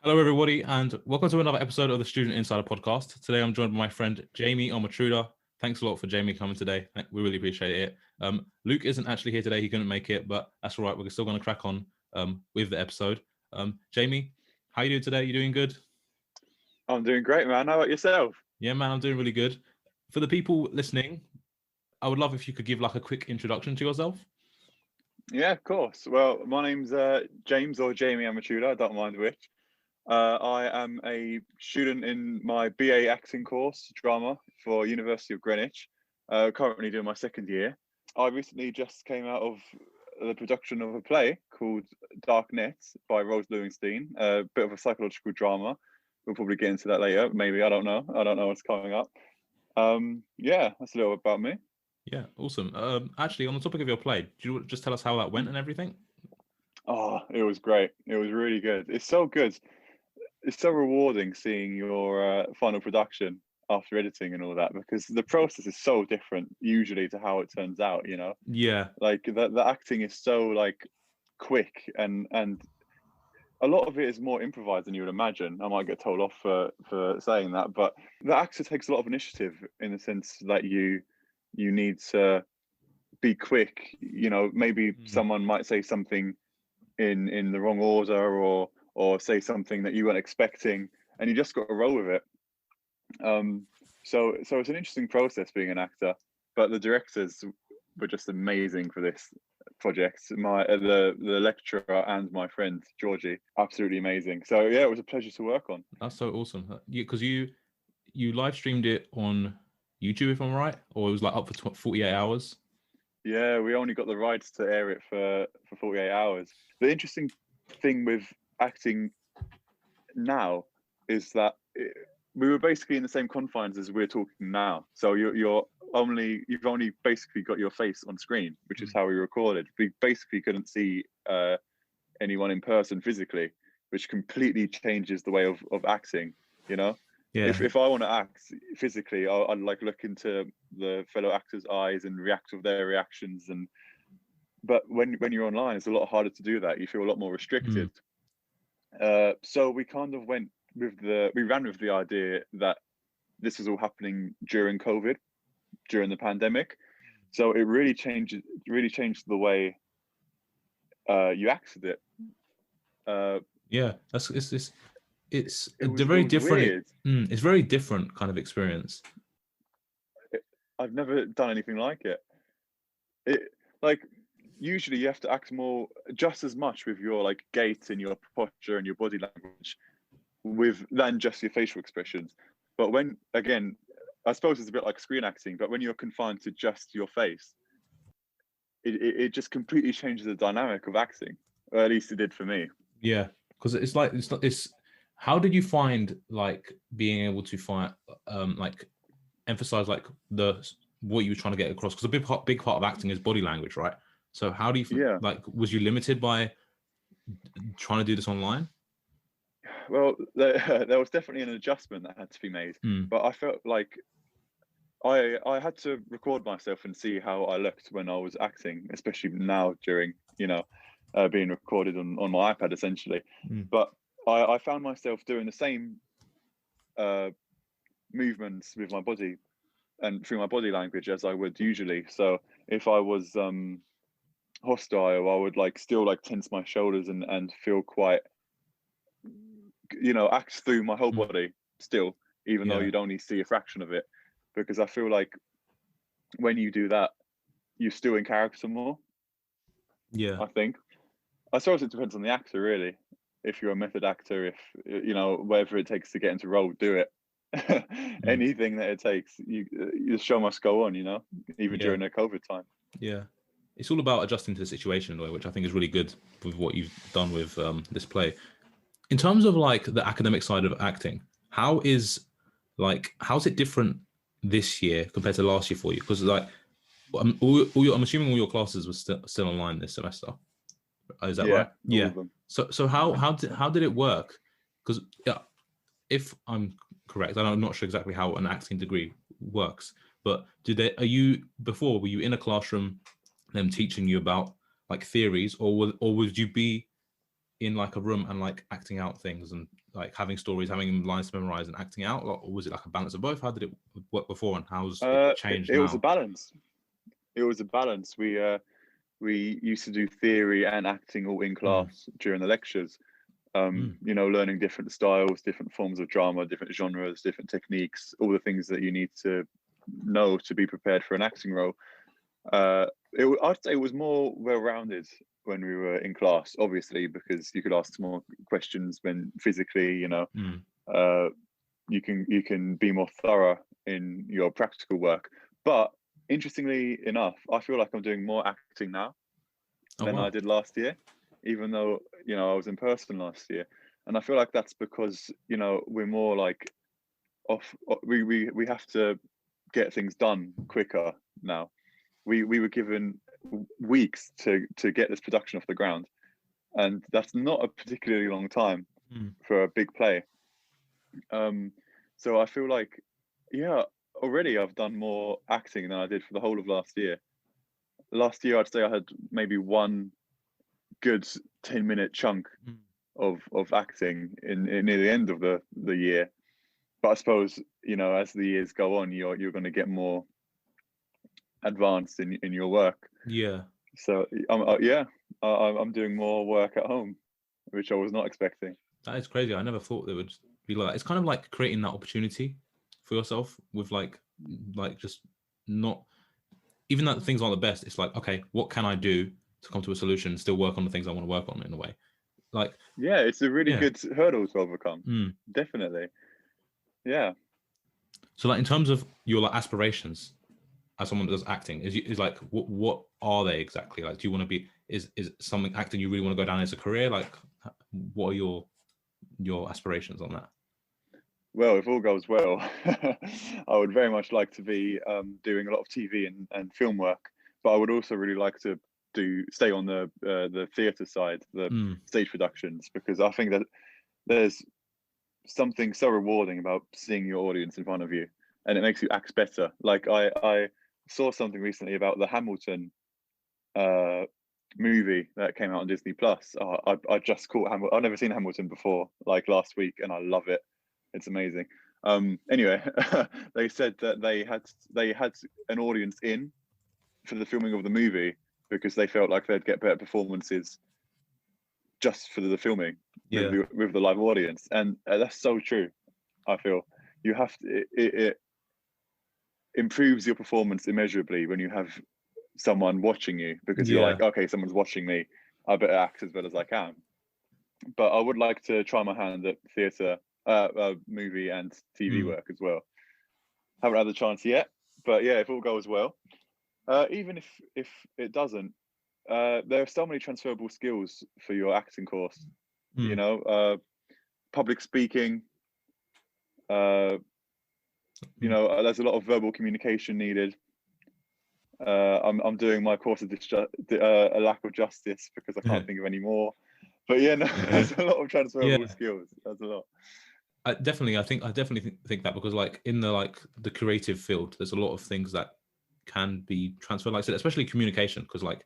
Hello, everybody, and welcome to another episode of the Student Insider Podcast. Today, I'm joined by my friend Jamie Amatruda. Thanks a lot for Jamie coming today. We really appreciate it. Luke isn't actually here today; he couldn't make it, but that's all right. We're still going to crack on with the episode. Jamie, how you doing today? You doing good? I'm doing great, man. How about yourself? Yeah, man, I'm doing really good. For the people listening, I would love if you could give like a quick introduction to yourself. Yeah, of course. Well, my name's James or Jamie Amatruda. I don't mind which. I am a student in my BA acting course, drama, for University of Greenwich. Currently doing my second year. I recently just came out of the production of a play called Dark Nets by Rose Lewinstein. A bit of a psychological drama. We'll probably get into that later. Maybe, I don't know. I don't know what's coming up. Yeah, that's a little about me. Yeah, awesome. Actually, on the topic of your play, do you just tell us how that went and everything? Oh, it was great. It was really good. It's so good. It's so rewarding seeing your final production after editing and all that, because the process is so different usually to how it turns out. Yeah. Like the acting is so like quick, and a lot of it is more improvised than you would imagine. I might get told off for saying that, but the actor takes a lot of initiative in the sense that you need to be quick. Maybe someone might say something in the wrong order, or say something that you weren't expecting, and you just got to roll with it. So it's an interesting process being an actor, but the directors were just amazing for this project. The lecturer and my friend Georgie, absolutely amazing. So yeah, it was a pleasure to work on. That's so awesome. Because you live streamed it on YouTube, if I'm right, or it was like up for 48 hours. Yeah, we only got the rights to air it for 48 hours. The interesting thing with acting now is that we were basically in the same confines as we're talking now. So you've only basically got your face on screen, which is how we recorded. We basically couldn't see anyone in person physically, which completely changes the way of acting. Yeah. If I want to act physically, I'd like look into the fellow actors' eyes and react with their reactions. But when you're online, it's a lot harder to do that. You feel a lot more restricted. So we kind of ran with the idea that this was all happening during COVID, during the pandemic. So it really changed the way you acted it. Yeah, it's a very different. It's very different kind of experience. I've never done anything like it. Like usually you have to act more, just as much with your like gait and your posture and your body language than just your facial expressions. But when, again, I suppose it's a bit like screen acting, but when you're confined to just your face, it just completely changes the dynamic of acting. Or at least it did for me. Yeah, because it's how did you find like being able to find like emphasize like what you were trying to get across? Because a big part of acting is body language, right? So how do you like, was you limited by trying to do this online? Well, there was definitely an adjustment that had to be made, but I felt like I had to record myself and see how I looked when I was acting, especially now during being recorded on my iPad essentially. But I found myself doing the same movements with my body and through my body language as I would usually. So if I was hostile, I would like still like tense my shoulders and feel quite, act through my whole body still, even though you'd only see a fraction of it, because I feel like when you do that, you're still in character more. Yeah, I suppose it depends on the actor, really. If you're a method actor, if whatever it takes to get into role, do it. Anything that it takes, the show must go on. Even during a COVID time. Yeah, it's all about adjusting to the situation in a way, which I think is really good with what you've done with this play. In terms of like the academic side of acting, how's it different this year compared to last year for you? Because like I'm assuming all your classes were still online this semester. Is that right? Yeah. All of them. So how did it work? Because if I'm correct, I'm not sure exactly how an acting degree works, but were you in a classroom, them teaching you about like theories, or would you be in like a room and like acting out things and like having stories, having lines to memorize, and acting out, or was it like a balance of both? How did it work before, and how's it changed It was a now? balance. It was a balance. We used to do theory and acting all in Mm, class during the lectures. mm, Learning different styles, different forms of drama, different genres, different techniques, all the things that you need to know to be prepared for an acting role. I'd say it was more well-rounded when we were in class, obviously, because you could ask more questions when physically, mm. uh, you can be more thorough in your practical work. But interestingly enough, I feel like I'm doing more acting now Oh than I wow. did last year, even though I was in person last year. And I feel like that's because we're more like off. We have to get things done quicker now. We were given weeks to get this production off the ground, and that's not a particularly long time Mm. for a big play. So I feel like, yeah, already I've done more acting than I did for the whole of last year. Last year, I'd say I had maybe one good 10-minute chunk Mm. of acting in near the end of the year. But I suppose as the years go on, you're going to get more advanced in your work. Yeah, So I'm doing more work at home, which I was not expecting. that is crazy. I never thought it would be like that. It's kind of like creating that opportunity for yourself with like just not even that things aren't the best. It's like, okay, what can I do to come to a solution, still work on the things I want to work on in a way. Like, Yeah, it's a really yeah. good hurdle to overcome. Mm. Definitely. Yeah. So like in terms of your like aspirations as someone that does acting, is like what are they exactly? Like, do you want to be is something acting you really want to go down as a career? Like, what are your aspirations on that? Well, if all goes well, I would very much like to be doing a lot of TV and film work, but I would also really like to stay on the theatre side, the Mm. stage productions, because I think that there's something so rewarding about seeing your audience in front of you, and it makes you act better. Like I saw something recently about the Hamilton uh, movie that came out on Disney Plus. I just caught Hamilton. I've never seen Hamilton before, like last week, and I love it. It's amazing. Anyway, they said that they had an audience in for the filming of the movie because they felt like they'd get better performances just for the filming Yeah. with the live audience, and that's so true. I feel you have to, it improves your performance immeasurably when you have someone watching you because you're Yeah. like, okay, someone's watching me. I better act as well as I can. But I would like to try my hand at theatre, movie, and TV Mm. work as well. Haven't had the chance yet, but yeah, if all goes well, even if it doesn't, there are so many transferable skills for your acting course. You Mm. know, public speaking. Uh, Mm. there's a lot of verbal communication needed. I'm doing my course of a lack of justice because I can't think of any more. But yeah, no, there's a lot of Yeah. transferable skills. That's a lot. I definitely think that because like in the creative field, there's a lot of things that can be transferred. Like I said, especially communication, because like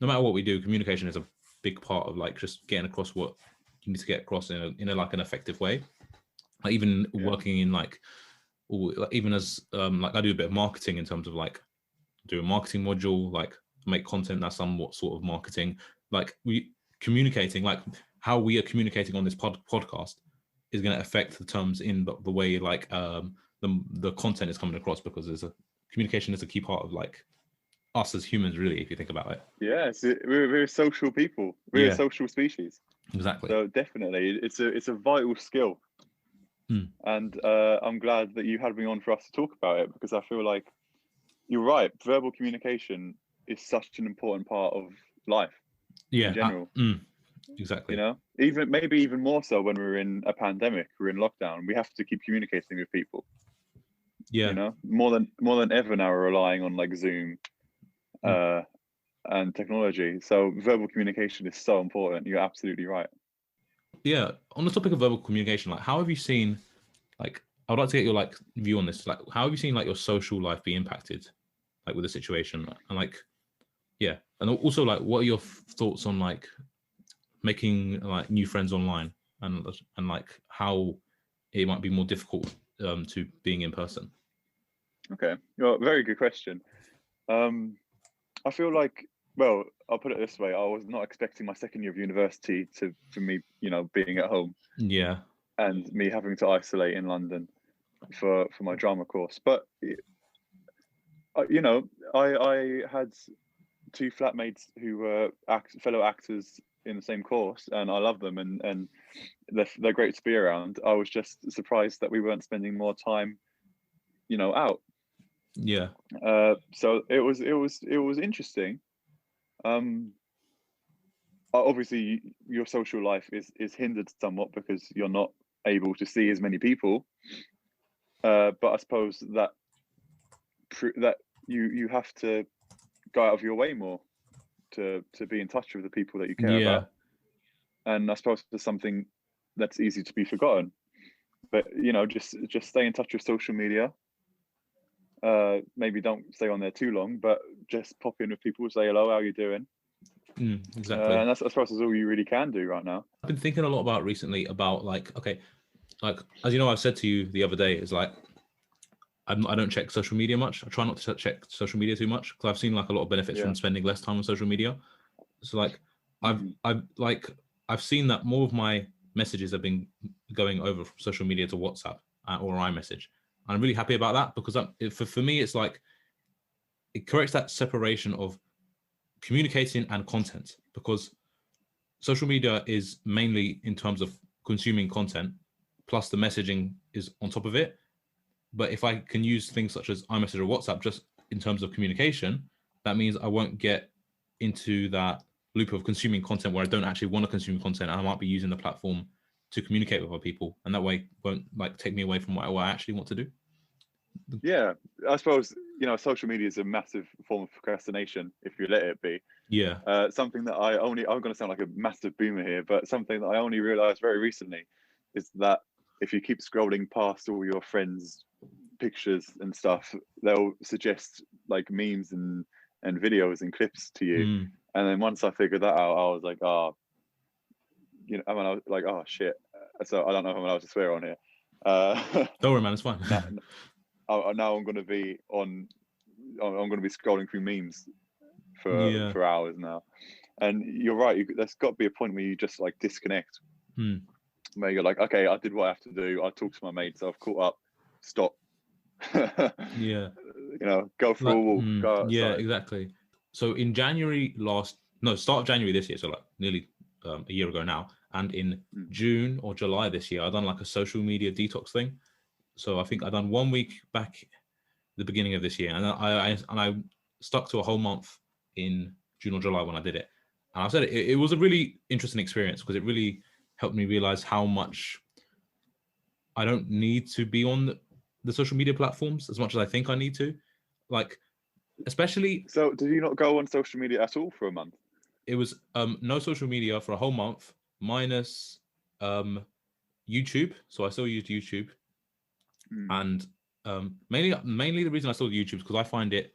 no matter what we do, communication is a big part of like just getting across what you need to get across in a like an effective way. Like even Yeah, working in like, or like, even as like I do a bit of marketing in terms of like do a marketing module, like make content that's somewhat sort of marketing. Like we communicating, like how we are communicating on this podcast is going to affect the terms in the way like the content is coming across, because communication is a key part of like us as humans, really, if you think about it. yeah. We're social people. We're a Yeah, social species. exactly. So definitely, it's a vital skill. Mm. And I'm glad that you had me on for us to talk about it because I feel like you're right. Verbal communication is such an important part of life in Yeah, general. exactly. Even more so when we're in a pandemic, we're in lockdown. We have to keep communicating with people. Yeah. More than ever now, we're relying on like Zoom Mm. uh, and technology. So verbal communication is so important. You're absolutely right. Yeah. On the topic of verbal communication, like how have you seen, like I would like to get your like view on this. Like how have you seen like your social life be impacted, like with the situation, and like yeah, and also like what are your thoughts on like making like new friends online and like how it might be more difficult to being in person? Okay, well, very good question. I feel like, well, I'll put it this way: I was not expecting my second year of university for me, being at home Yeah, and me having to isolate in London for my drama course. But I had two flatmates who were fellow actors in the same course, and I love them, and they're great to be around. I was just surprised that we weren't spending more time, out. yeah, So it was interesting. Um, Obviously, your social life is hindered somewhat because you're not able to see as many people. But I suppose that you have to go out of your way more to be in touch with the people that you care yeah, about. And I suppose there's something that's easy to be forgotten. But just stay in touch with social media. Maybe don't stay on there too long, but just pop in with people, say hello, how you doing? exactly. And I suppose that's all you really can do right now. I've been thinking a lot about recently about like, okay, like as you know, I've said to you the other day, is like I don't check social media much. I try not to check social media too much because I've seen like a lot of benefits Yeah. from spending less time on social media. So like Mhm. I've seen that more of my messages have been going over from social media to WhatsApp or iMessage. I'm really happy about that because for me it's like it corrects that separation of communicating and content, because social media is mainly in terms of consuming content, plus the messaging is on top of it. But if I can use things such as iMessage or WhatsApp just in terms of communication, that means I won't get into that loop of consuming content where I don't actually want to consume content, and I might be using the platform to communicate with other people, and that way won't like take me away from what I actually want to do. Yeah, I suppose social media is a massive form of procrastination if you let it be. Yeah, Something that I'm going to sound like a massive boomer here, but something that I only realized very recently is that if you keep scrolling past all your friends' pictures and stuff, they'll suggest like memes and videos and clips to you. And then once I figured that out, I was like, oh, I was like, oh shit. So I don't know if I'm allowed to swear on here. don't worry, man, it's fine. Now I'm going to be scrolling through memes Yeah. for hours now. And you're right. There's got to be a point where you just like disconnect, where you're like, okay, I did what I have to do. I talked to my mates. I've caught up. Stop. Yeah. Go for a walk. Go yeah, outside. exactly. So in start of January this year, so like nearly a year ago now, and in June or July this year, I done like a social media detox thing. So I think I done 1 week back the beginning of this year, and I stuck to a whole month in June or July when I did it. And I said it was a really interesting experience because it really helped me realize how much I don't need to be on the social media platforms as much as I think I need to. Like, especially, So, did you not go on social media at all for a month? it was no social media for a whole month minus YouTube. So I still used YouTube, and mainly the reason I still use YouTube is because I find it,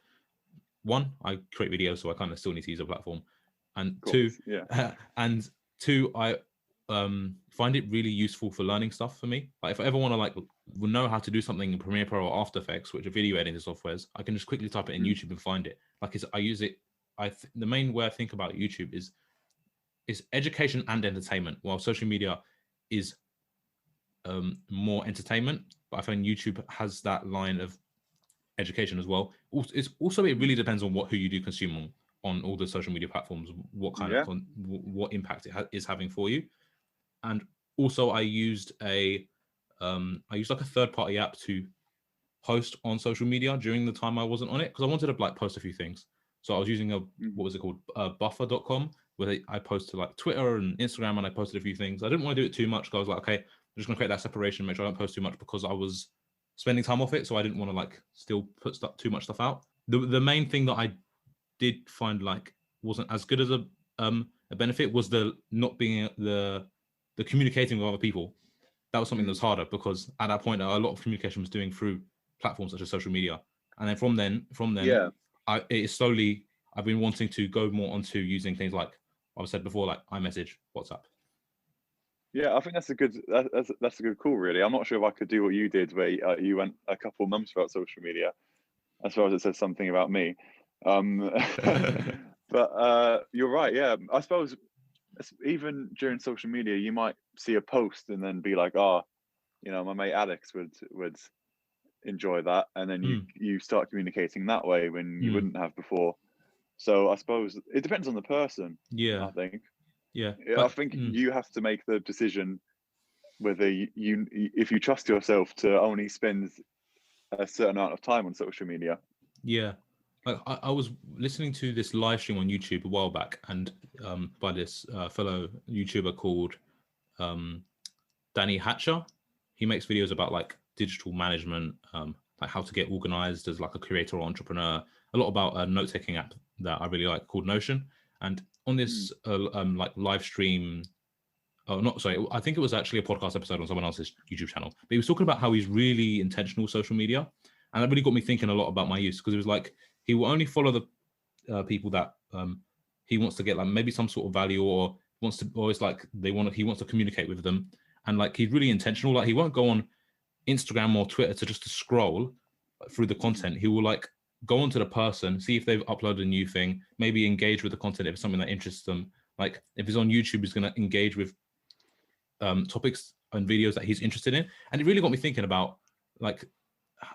one, I create videos, so I kind of still need to use a platform, and Of course, yeah. I find it really useful for learning stuff for me. Like if I ever want to like know how to do something in Premiere Pro or After Effects, which are video editing softwares, I can just quickly type it in YouTube and find it. Like I use it. The main way I think about YouTube is education and entertainment, while social media is more entertainment. But I find YouTube has that line of education as well. It really depends on who you do consume on all the social media platforms, what kind of what impact is having for you. And also I used like a third-party app to post on social media during the time I wasn't on it, because I wanted to like post a few things. So I was using what was it called, buffer.com, where I posted like Twitter and Instagram, and I posted a few things. I didn't want to do it too much because I was like, okay, I'm just gonna create that separation, make sure I don't post too much, because I was spending time off it, so I didn't want to like still put too much stuff out. The main thing that I did find like wasn't as good as a benefit was the not being the communicating with other people. That was something that was harder, because at that point a lot of communication was doing through platforms such as social media, and then from then I've been wanting to go more onto using things like I've said before, like iMessage, WhatsApp. Yeah, I think that's a good that's a good call. Really, I'm not sure if I could do what you did, where you went a couple months without social media, as far as it says something about me. Um, but you're right. Yeah, I suppose even during social media, you might see a post and then be like, "Oh, my mate Alex would enjoy that," and then you Mm, you start communicating that way when you mm, wouldn't have before. So I suppose it depends on the person. yeah, I think. yeah, Yeah, I like, think you have to make the decision whether if you trust yourself to only spend a certain amount of time on social media. yeah. Like I was listening to this live stream on YouTube a while back, and by this fellow YouTuber called um, Danny Hatcher. He makes videos about like digital management, like how to get organized as like a creator or entrepreneur. A lot about a note taking app that I really like called Notion. And on Mm, this like live stream, oh not sorry, I think it was actually a podcast episode on someone else's YouTube channel. But he was talking about how he's really intentional with social media, and that really got me thinking a lot about my use, because it was like he will only follow the people that he wants to get like maybe some sort of value, or wants to, or it's like he wants to communicate with them, and like he's really intentional. Like he won't go on Instagram or Twitter to just to scroll through the mm, content. He will like go onto the person, see if they've uploaded a new thing, maybe engage with the content if it's something that interests them. Like if he's on YouTube, he's going to engage with topics and videos that he's interested in. And it really got me thinking about like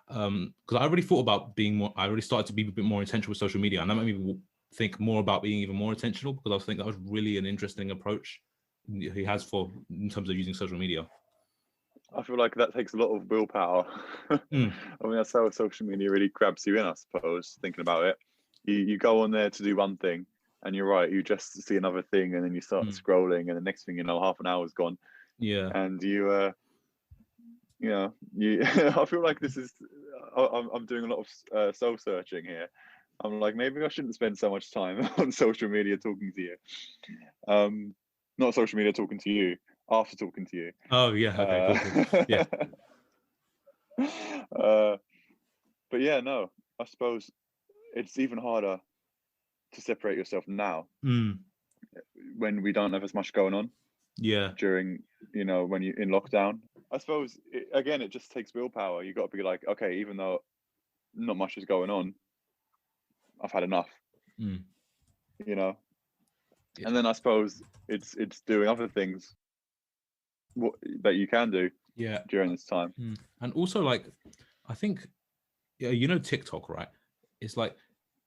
because I already thought about being more, I already started to be a bit more intentional with social media, and that made me think more about being even more intentional, because I was thinking that was really an interesting approach he has for in terms of using social media. I feel like that takes a lot of willpower. I Mm, mean, that's how social media really grabs you in, I suppose, thinking about it. You go on there to do one thing, and you're right, you just see another thing, and then you start mm, scrolling, and the next thing you know, half an hour's gone, yeah, and you I feel like this is I'm doing a lot of soul searching here. I'm like, maybe I shouldn't spend so much time on social media talking to you. um Not social media talking to you, after talking to you. oh yeah, okay, uh, cool, cool, yeah, uh but yeah, no, I suppose it's even harder to separate yourself now mm, when we don't have as much going on yeah, during, when you're in lockdown. I suppose again, it just takes willpower. You got to be like, okay, even though not much is going on, I've had enough, mm, you know. yeah, And then I suppose it's doing other things that you can do yeah. during this time. And also like I think, yeah, TikTok, right? It's like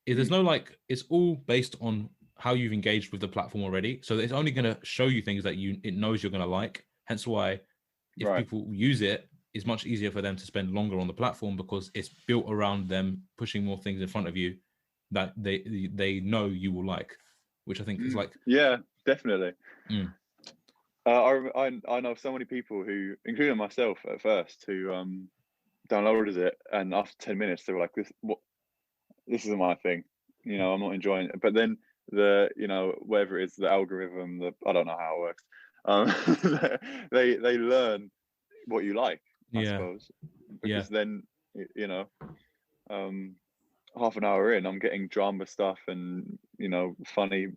there's Mm, no like, it's all based on how you've engaged with the platform already, so it's only going to show you things that it knows you're going to like. Hence why if right. people use it, it's much easier for them to spend longer on the platform, because it's built around them pushing more things in front of you that they know you will like, which I think is like Yeah, definitely. mm, I know so many people who, including myself at first, who downloaded it, and after 10 minutes they were like, this isn't my thing. I'm not enjoying it. But then whatever it is, the algorithm, I don't know how it works. They learn what you like, I yeah, suppose, yeah, because then um, half an hour in, I'm getting drama stuff and funny,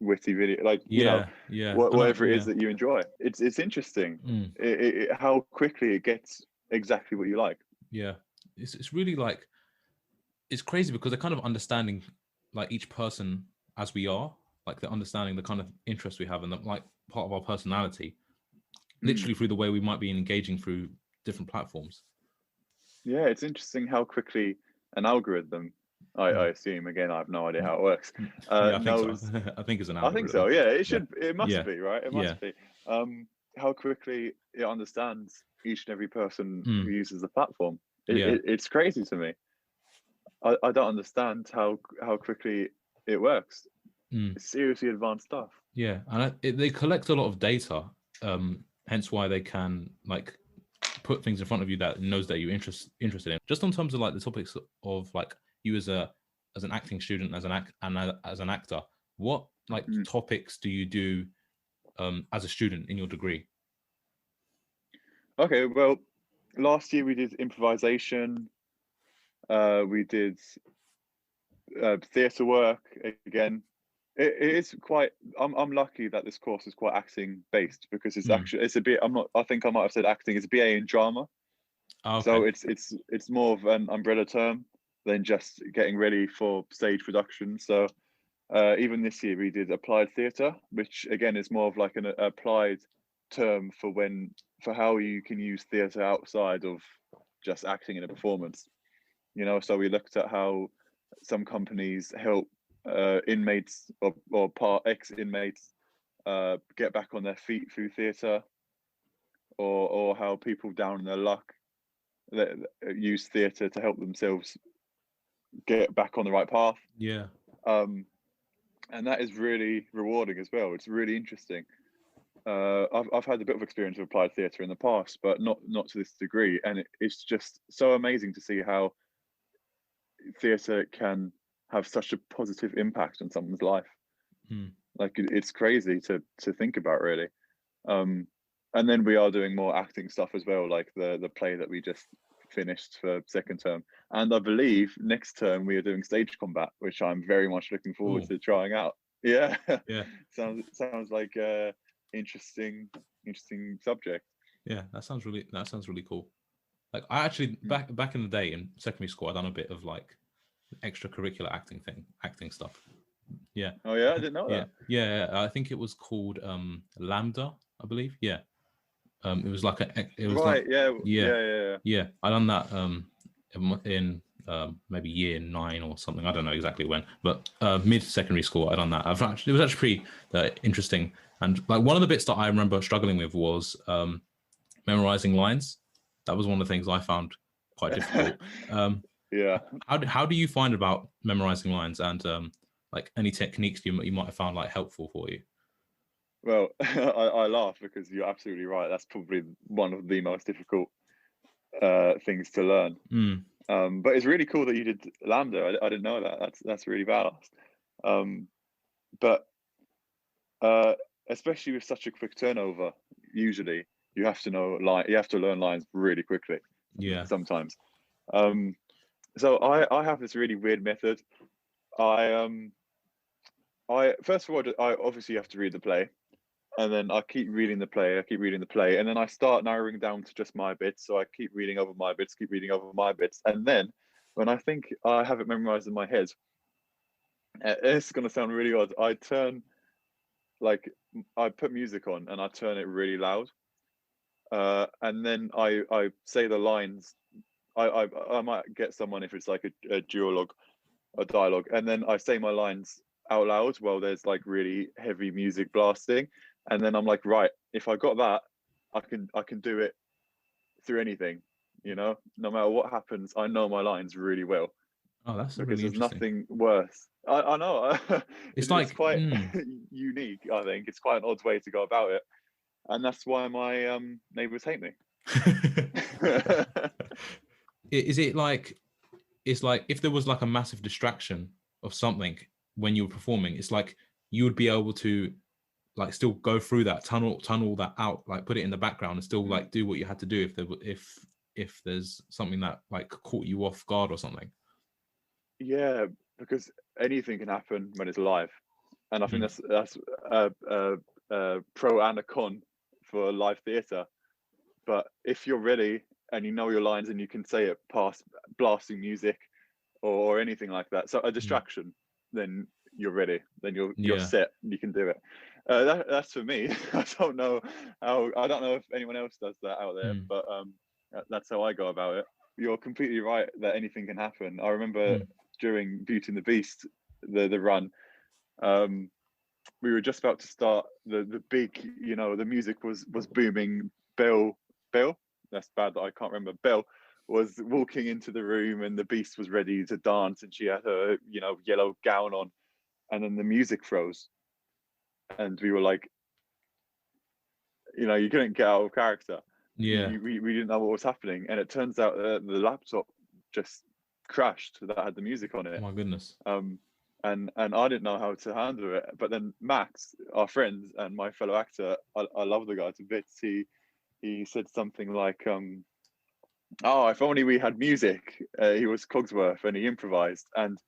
witty video, like yeah, yeah, I know, whatever it is yeah, that you enjoy. It's interesting mm, how quickly it gets exactly what you like. yeah. It's really like, it's crazy because they're kind of understanding like each person as we are, like they're understanding the kind of interests we have, and the, like part of our personality, Mm. literally through the way we might be engaging through different platforms. Yeah, it's interesting how quickly an algorithm, I Mm. assume, again, I have no idea how it works, Yeah, I think so. knows. I think it's an I think so. algorithm. Yeah, Yeah, it must yeah, be, right? It yeah. must be. How quickly it understands each and every person who Mm. uses the platform. Yeah. It's crazy to me. I don't understand how quickly it works. Mm. It's seriously advanced stuff. Yeah, and they collect a lot of data, hence why they can like put things in front of you that knows that you're interested in. Just on terms of like the topics of like you as an acting student, as an actor, what like Mm. topics do you do as a student in your degree? Okay, well, last year we did improvisation. We did theatre work again. it is quite. I'm lucky that this course is quite acting based, because it's Mm. actually it's a bit. I'm not. I think I might have said acting. It's a BA in drama, Oh, okay. so it's more of an umbrella term than just getting ready for stage production. So even this year we did applied theatre, which again is more of like an applied term for how you can use theatre outside of just acting in a performance. So we looked at how some companies help inmates or part ex inmates get back on their feet through theatre, or how people down in their luck that use theatre to help themselves get back on the right path. Yeah. Um, and that is really rewarding as well. It's really interesting. I've had a bit of experience with applied theatre in the past, but not to this degree. And it's just so amazing to see how theatre can have such a positive impact on someone's life. Mm. Like it's crazy to think about, really. Um, and then we are doing more acting stuff as well, like the play that we just finished for second term. And I believe next term we are doing stage combat, which I'm very much looking forward Oh, to trying out. Yeah, yeah. sounds like interesting subject. Yeah. That sounds really cool. Like I actually Mm. back in the day in secondary school, I done a bit of like extracurricular acting stuff. Yeah. Oh yeah, I didn't know Yeah. that. Yeah. I think it was called Lambda, I believe. Yeah. It was like it was like Right? Yeah, yeah, yeah, yeah, yeah. yeah. I done that in maybe year 9 or something. I don't know exactly when, but mid secondary school I done that. It was actually pretty interesting. And like one of the bits that I remember struggling with was memorizing lines. That was one of the things I found quite difficult. Um, Yeah. how do you find about memorizing lines, and like any techniques you might have found like helpful for you? Well, I laugh because you're absolutely right. That's probably one of the most difficult things to learn. Mm, But it's really cool that you did Lambda. I didn't know that. That's really fast. Um, but especially with such a quick turnover, usually you have to learn lines really quickly yeah. sometimes. Um, so I have this really weird method. I I first of all I obviously have to read the play, and then I keep reading the play. I keep reading the play, and then I start narrowing down to just my bits. So I keep reading over my bits, keep reading over my bits, and then when I think I have it memorized in my head, it's going to sound really odd. Like I put music on and I turn it really loud, and then I say the lines. I might get someone if it's like a duologue, a dialogue, and then I say my lines out loud while there's like really heavy music blasting, and then I'm like, right, if I got that, I can do it through anything, no matter what happens. I know my lines really well, Oh, that's because really there's interesting. nothing worse. I know. It's It's like quite unique. I think it's quite an odd way to go about it, and that's why my neighbors hate me. is it like it's like if there was like a massive distraction of something when you were performing, it's like you would be able to like still go through that tunnel that out, like put it in the background and still like do what you had to do if there's something that like caught you off guard or something. Yeah, because anything can happen when it's live, and I think Mm. that's a pro and a con for live theatre. But if you're ready and you know your lines and you can say it past blasting music or anything like that, so a Mm. distraction, then you're ready. Then you're Yeah. set. You can do it. That's for me. I don't know if anyone else does that out there, Mm. but that's how I go about it. You're completely right that anything can happen. I remember Mm. during Beauty and the Beast, the run, um, we were just about to start the big, the music was booming. Bill, that's bad that I can't remember. Bill was walking into the room and the Beast was ready to dance, and she had her, yellow gown on, and then the music froze, and we were like, you couldn't get out of character. Yeah. We didn't know what was happening, and it turns out that the laptop just crashed that had the music on Oh it. my goodness. And I didn't know how to handle it. But then Max, our friend and my fellow actor, I love the guy to bits. He said something like, "Oh, if only we had music." He was Cogsworth and he improvised, and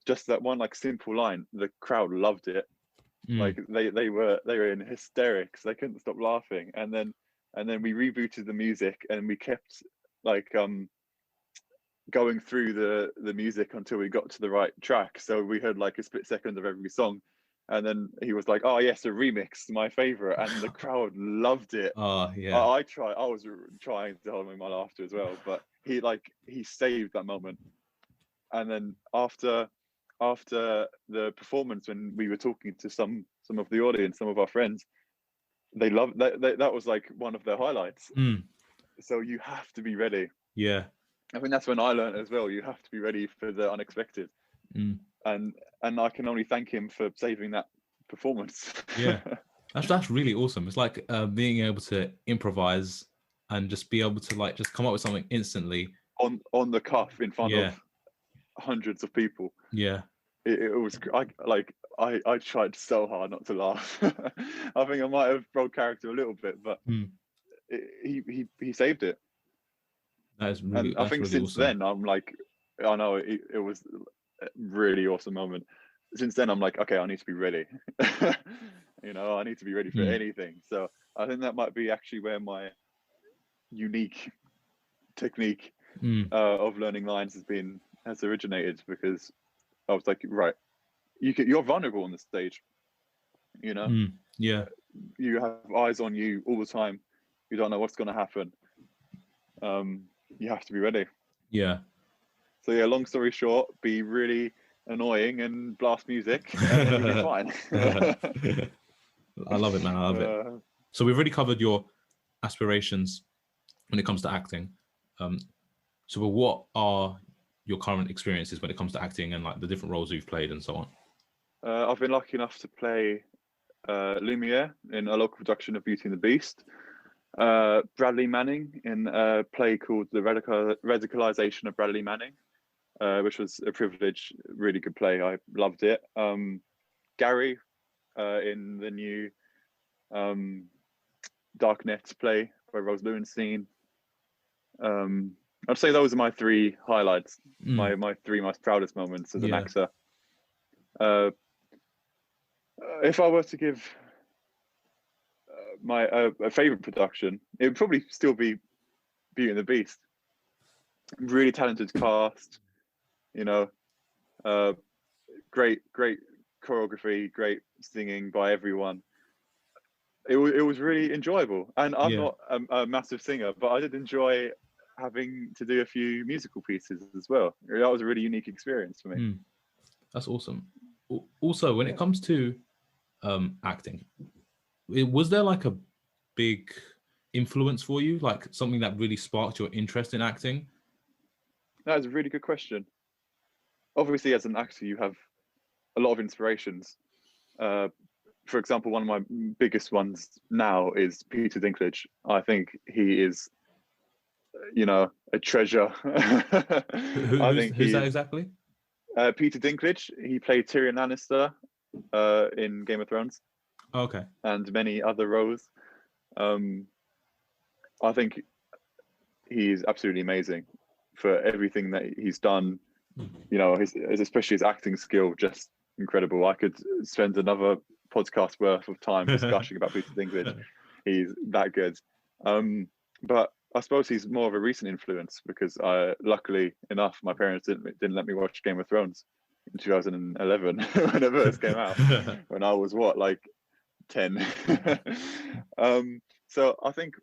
just that one like simple line, the crowd loved it. Like they were in hysterics. They couldn't stop laughing. And then we rebooted the music, and we kept like going through the music until we got to the right track. So we heard like a split second of every song. And then he was like, "Oh yes, a remix, my favorite," and the crowd loved it. Yeah. I was trying to hold my laughter as well, but he saved that moment. And then after the performance, when we were talking to some of the audience, some of our friends, they loved that. That was like one of their highlights. So you have to be ready. Yeah. I think that's when I learned as well. You have to be ready for the unexpected. And I can only thank him for saving that performance. Yeah, that's really awesome. It's like being able to improvise and just be able to like just come up with something instantly on the cuff in front of hundreds of people. Yeah, it was I tried so hard not to laugh. I think I might have broke character a little bit, but he saved it. That is really. And I think really since awesome. then I'm like, I know it was a really awesome moment. Since then I'm like, okay, I need to be ready. I need to be ready for anything. So I think that might be actually where my unique technique of learning lines has originated, because I was like, right, you're vulnerable on the stage. Yeah, you have eyes on you all the time. You don't know what's going to happen. You have to be ready. Yeah. So yeah, long story short, be really annoying and blast music, and then you'll be fine. I love it, man. I love it. So we've already covered your aspirations when it comes to acting. So what are your current experiences when it comes to acting, and like the different roles you've played and so on? I've been lucky enough to play Lumiere in a local production of Beauty and the Beast. Bradley Manning in a play called The Radicalization of Bradley Manning, which was a privilege, really good play. I loved it. Gary in the new Darknet play by Rose Lowenstein. I'd say those are my three highlights, my three most proudest moments as an actor. If I were to give my a favorite production, it would probably still be Beauty and the Beast. Really talented cast, great choreography, great singing by everyone. It was really enjoyable, and I'm not a massive singer, but I did enjoy having to do a few musical pieces as well. That was a really unique experience for me. That's awesome. Also, when it comes to acting, was there like a big influence for you, like something that really sparked your interest in acting? That is a really good question. Obviously, as an actor, you have a lot of inspirations. For example, one of my biggest ones now is Peter Dinklage. I think he is, a treasure. Who's that exactly? Peter Dinklage. He played Tyrion Lannister in Game of Thrones. Okay. And many other roles. I think he's absolutely amazing for everything that he's done. Especially his acting skill, just incredible. I could spend another podcast worth of time just gushing about Peter Dinklage. He's that good. But I suppose he's more of a recent influence, because luckily enough, my parents didn't let me watch Game of Thrones in 2011 when it first came out, when I was 10. So I think,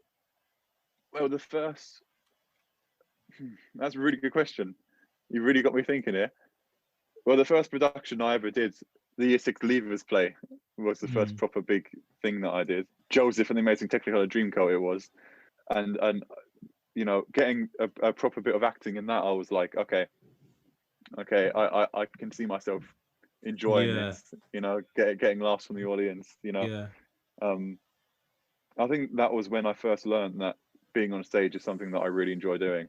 well, that's a really good question. You really got me thinking here. Well, the first production I ever did, the Year 6 Leavers play, was the first proper big thing that I did. Joseph and the Amazing Technicolor Dreamcoat it was. And getting a proper bit of acting in that, I was like, okay, I can see myself enjoying this, getting laughs from the audience, I think that was when I first learned that being on stage is something that I really enjoy doing.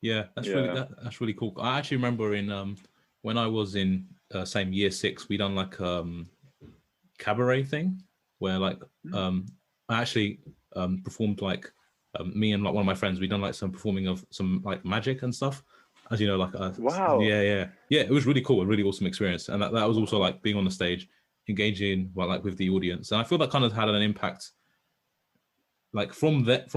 Yeah, that's really cool. I actually remember in when I was in same Year 6, we done like cabaret thing where like I actually performed like me and like one of my friends, we done like some performing of some like magic and stuff, as wow. Yeah, it was really cool, a really awesome experience. And that was also like being on the stage engaging like with the audience. And I feel that kind of had an impact, like from that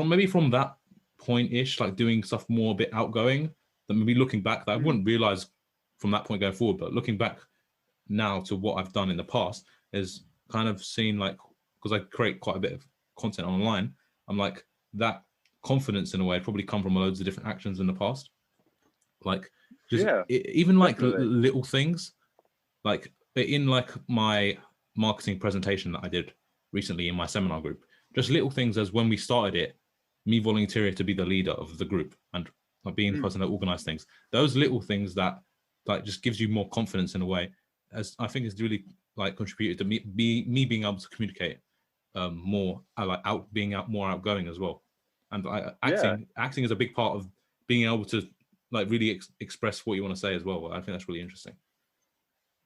point-ish, like doing stuff more a bit outgoing, that maybe looking back that I wouldn't realize from that point going forward, but looking back now to what I've done in the past is kind of seen, like, because I create quite a bit of content online, I'm like, that confidence in a way probably come from loads of different actions in the past, like just even like little things, like in like my marketing presentation that I did recently in my seminar group, just little things as when we started it, me volunteering to be the leader of the group and like being the person that organized things, those little things that like just gives you more confidence in a way, as I think is really like contributed to me being able to communicate more, like being more outgoing as well. And acting is a big part of being able to like really express what you want to say as well. I think that's really interesting.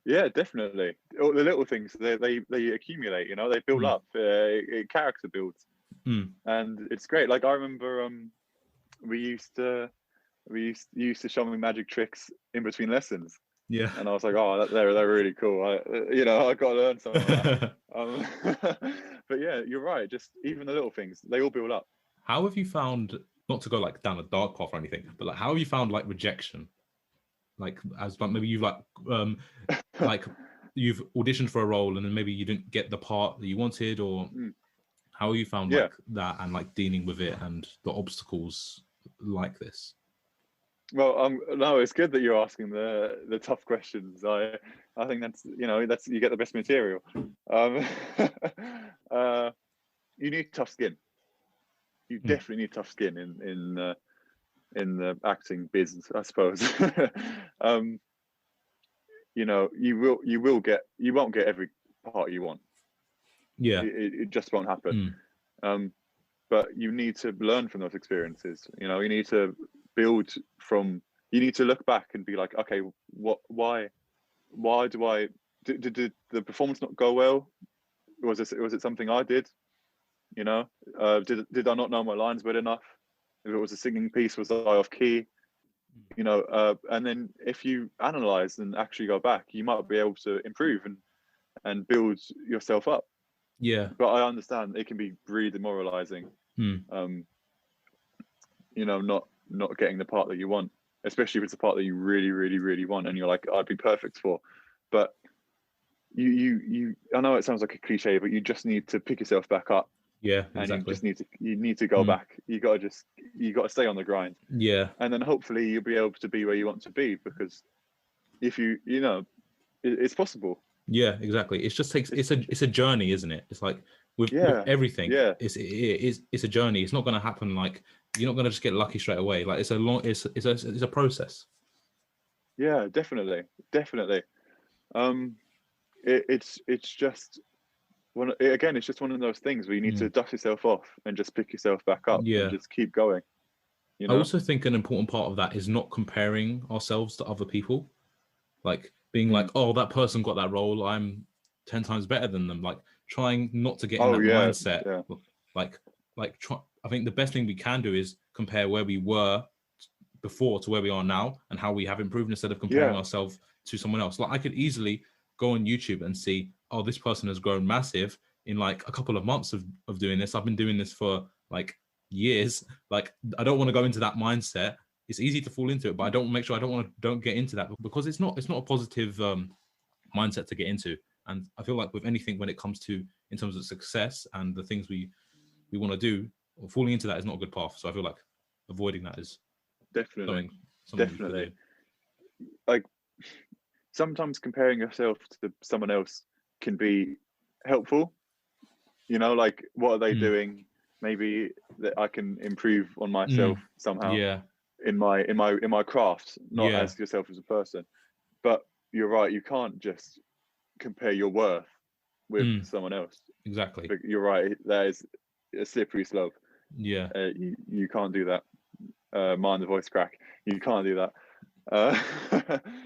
Yeah, definitely. All the little things, they accumulate, you know, they build up. Character builds, and it's great. Like I remember, we used to show me magic tricks in between lessons. Yeah, and I was like, oh, they're really cool. I got to learn some of that. But yeah, you're right. Just even the little things, they all build up. How have you found, not to go like down a dark path or anything, but like how have you found like rejection? Like as like maybe you've like you've auditioned for a role and then maybe you didn't get the part that you wanted, or how have you found like that and like dealing with it and the obstacles like this? Well, no, it's good that you're asking the tough questions. I think that's you get the best material. You need tough skin. You definitely need tough skin in the acting business, I suppose. You won't get every part you want. Yeah, it just won't happen. But you need to learn from those experiences. You need to build from. You need to look back and be like, okay, why did the performance not go well? Was it something I did? Did I not know my lines well enough? If it was a singing piece, was I off key? And then if you analyze and actually go back, you might be able to improve and build yourself up. Yeah. But I understand it can be really demoralizing. Not getting the part that you want, especially if it's a part that you really, really, really want, and you're like, I'd be perfect for. But you I know it sounds like a cliche, but you just need to pick yourself back up. Yeah, exactly. And you need to go back. You got to stay on the grind. Yeah. And then hopefully you'll be able to be where you want to be, because if it's possible. Yeah, exactly. It just takes, it's a journey, isn't it? It's like with everything. Yeah. It's a journey. It's not going to happen like, you're not going to just get lucky straight away. Like it's a process. Yeah, definitely. It's just it's just one of those things where you need to dust yourself off and just pick yourself back up and just keep going. I also think an important part of that is not comparing ourselves to other people. Like being like, oh, that person got that role, I'm 10 times better than them. Like trying not to get in that mindset. Yeah. I think the best thing we can do is compare where we were before to where we are now and how we have improved, instead of comparing ourselves to someone else. Like I could easily go on YouTube and see, oh, this person has grown massive in like a couple of months of doing this. I've been doing this for like years. Like I don't want to go into that mindset. It's easy to fall into it, but I don't get into that, because it's not a positive mindset to get into. And I feel like with anything, when it comes to in terms of success and the things we want to do, or falling into that is not a good path. So I feel like avoiding that is definitely. Like sometimes comparing yourself to someone else can be helpful. Like what are they doing? Maybe that I can improve on myself somehow. Yeah. In my craft, not as yourself as a person. But you're right, you can't just compare your worth with someone else. Exactly. But you're right, that is a slippery slope. Yeah. You can't do that. Mind the voice crack. You can't do that.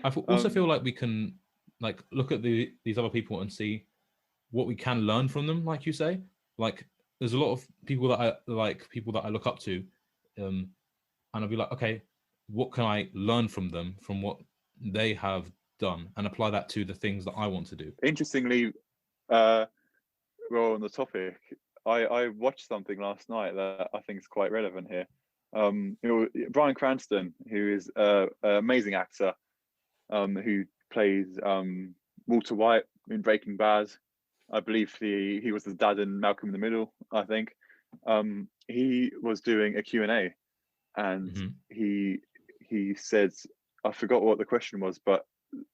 I also feel like we can like look at these other people and see what we can learn from them, like you say. Like there's a lot of people that I look up to, and I'll be like, okay, what can I learn from them, from what they have done, and apply that to the things that I want to do. Interestingly, well, on the topic, I watched something last night that I think is quite relevant here. Bryan Cranston, who is an amazing actor, who plays Walter White in Breaking Bad. I believe he was the dad in Malcolm in the Middle, I think. He was doing a Q&A, and he said, I forgot what the question was, but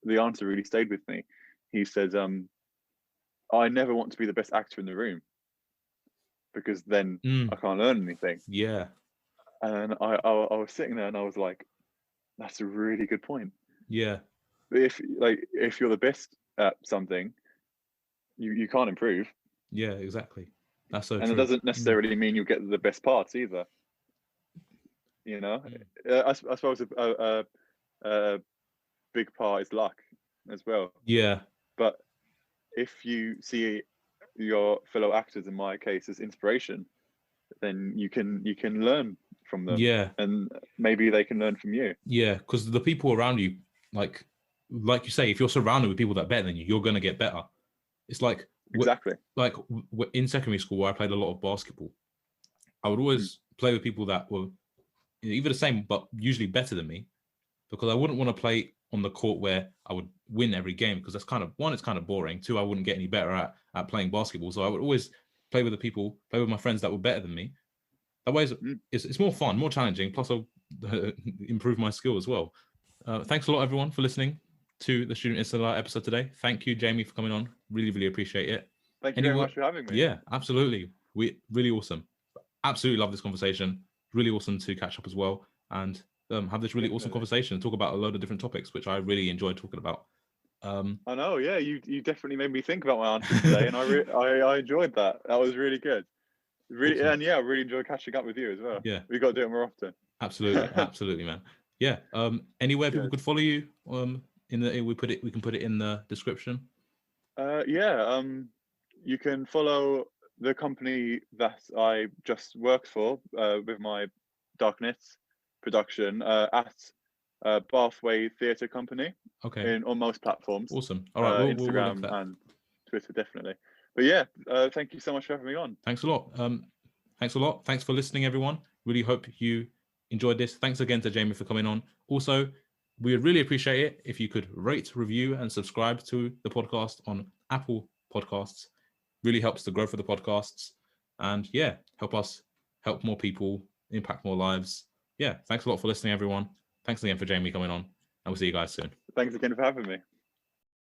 the answer really stayed with me. He said, I never want to be the best actor in the room, because then I can't learn anything. Yeah. And I was sitting there and I was like, that's a really good point. Yeah. If you're the best at something, you can't improve. Yeah, exactly. That's so and true. it doesn't necessarily mean you'll get the best parts either. You know, I suppose a big part is luck as well. Yeah. But if you see your fellow actors, in my case, as inspiration, then you can learn from them. Yeah. And maybe they can learn from you. Yeah, because the people around you, like you say, if you're surrounded with people that are better than you, you're gonna get better. It's like Exactly. Like in secondary school, where I played a lot of basketball, I would always play with people that were either the same but usually better than me, because I wouldn't want to play on the court where I would win every game, because that's kind of, one, it's kind of boring. Two, I wouldn't get any better at playing basketball. So I would always play with my friends that were better than me. That way, it's more fun, more challenging. Plus, I'll improve my skill as well. Thanks a lot, everyone, for listening to the Student Insider episode today. Thank you, Jamie, for coming on. Really, really appreciate it. Thank you very much for having me. Yeah, absolutely. Really awesome. Absolutely love this conversation. Really awesome to catch up as well, and have this really awesome conversation and talk about a load of different topics, which I really enjoyed talking about. I know, yeah, you definitely made me think about my answers today, and I enjoyed that. That was really good. Really, awesome. And yeah, I really enjoyed catching up with you as well. Yeah, we got to do it more often. Absolutely, man. Yeah. Anywhere people could follow you. We can put it in the description. You can follow the company that I just worked for with my Darkness production at Bathway Theatre Company. Okay. On most platforms. Awesome. All right. Instagram and Twitter, definitely. But yeah, thank you so much for having me on. Thanks a lot. Thanks for listening, everyone. Really hope you enjoyed this. Thanks again to Jamie for coming on. Also, we would really appreciate it if you could rate, review, and subscribe to the podcast on Apple Podcasts. Really helps the growth of the podcasts, and help us help more people, impact more lives. Thanks a lot for listening, everyone. Thanks again for Jamie coming on, and we'll see you guys soon. Thanks again for having me.